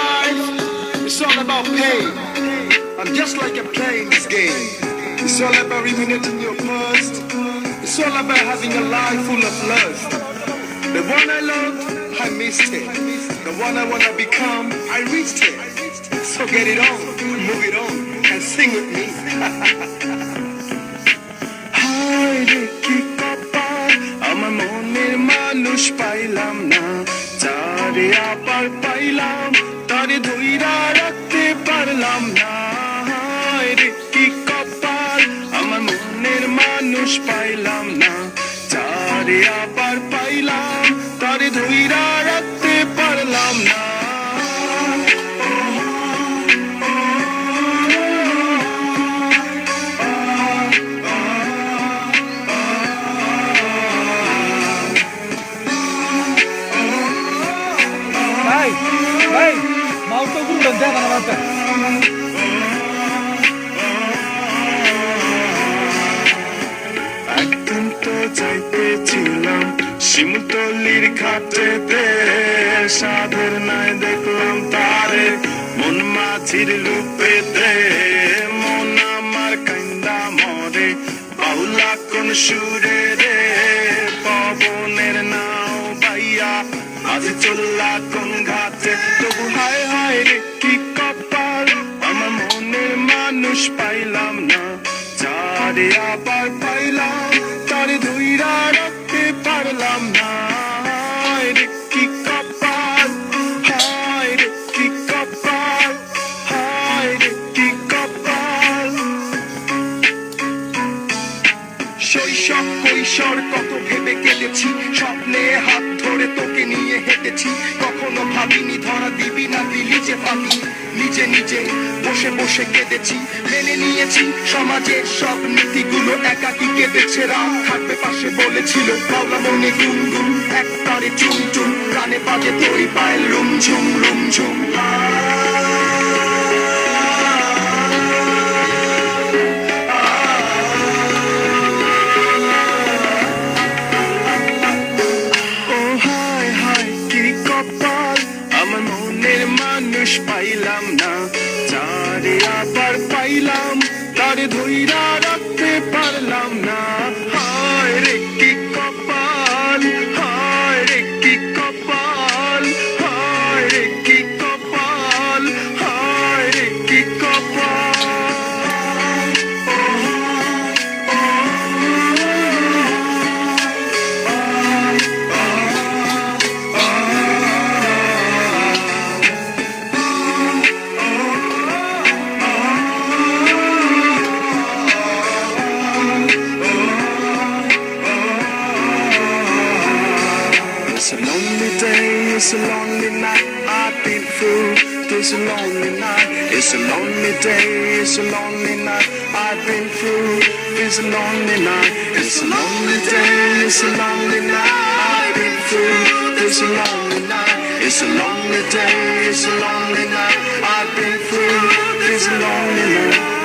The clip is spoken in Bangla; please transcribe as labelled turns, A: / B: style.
A: life, it's all about pain. I'm just like a playing this game. It's all about eliminating your past. It's all about having a life full of love. The one I loved, I missed it. The one I wanna become, I reached it. So get it on, move it on, and sing with me. হায় রে কি কপাল, আমার মনের মানুষ পাইলাম না, যারে আবার পাইলাম তারে ধইরা রাখতে পারলাম না। হায় রে কি কপাল, আমার মনের মানুষ পাইলাম না, যারে আবার পাইলাম তারে ধইরা রাখতে পারলাম না।
B: ভাই ভাই মাউস তো গুলো দেন আমার কাছে
A: একদিন তো যাইতেছিলাম শিমুতলির ঘাটেতে, সাধের নাই দেখলাম তারে মন মাঝির রূপেতে। মন আমার কান্দা মরে বাউলা কোন সুরে রে, পবনের নাও বাইয়া আজ চললা কোন ঘাটে। তবু হায় হায় রে কি কপাল, আমার মনের মানুষ পাইলাম না, যারে আবার পাইলাম তারে ধইরা রাখতে পারলাম না। হায় রে কি কপাল, হায় রে কি কপাল, হায় রে কি কপাল। শৈশব কৈশোর কত ভেবে কেঁদেছি, স্বপ্নে হাত ধরে তোকে নিয়ে হেঁটেছি। কখনো ভাবিনি ধরা দিবি না, দিলি যে পাবি। নিজে নিজে বসে বসে কেঁদেছি, মেনে নিয়েছি সমাজের সব নীতিগুলো। একাকি কেঁদেছে রাত থাকবে পাশে বলেছিল, বাউলা মনে গুনগুন একবারে চুম চুম, কানে বাজে তোরই পায়ের রুমঝুম রুমঝুম। আমার মনের মানুষ পাইলাম না, যারে আবার পাইলাম তারে ধইরা রাখতে পারলাম না। হায় রে কি কপাল, হায় রে কি কপাল, হায় রে কি কপাল, হায় রে কি কপাল। It's a lonely day, it's a lonely night, I've been through this lonely night. It's a lonely day, it's a lonely night, I've been through this lonely night. It's a lonely day, it's a lonely night, I've been through this lonely night. It's a lonely day, it's a lonely night, I've been through this lonely night.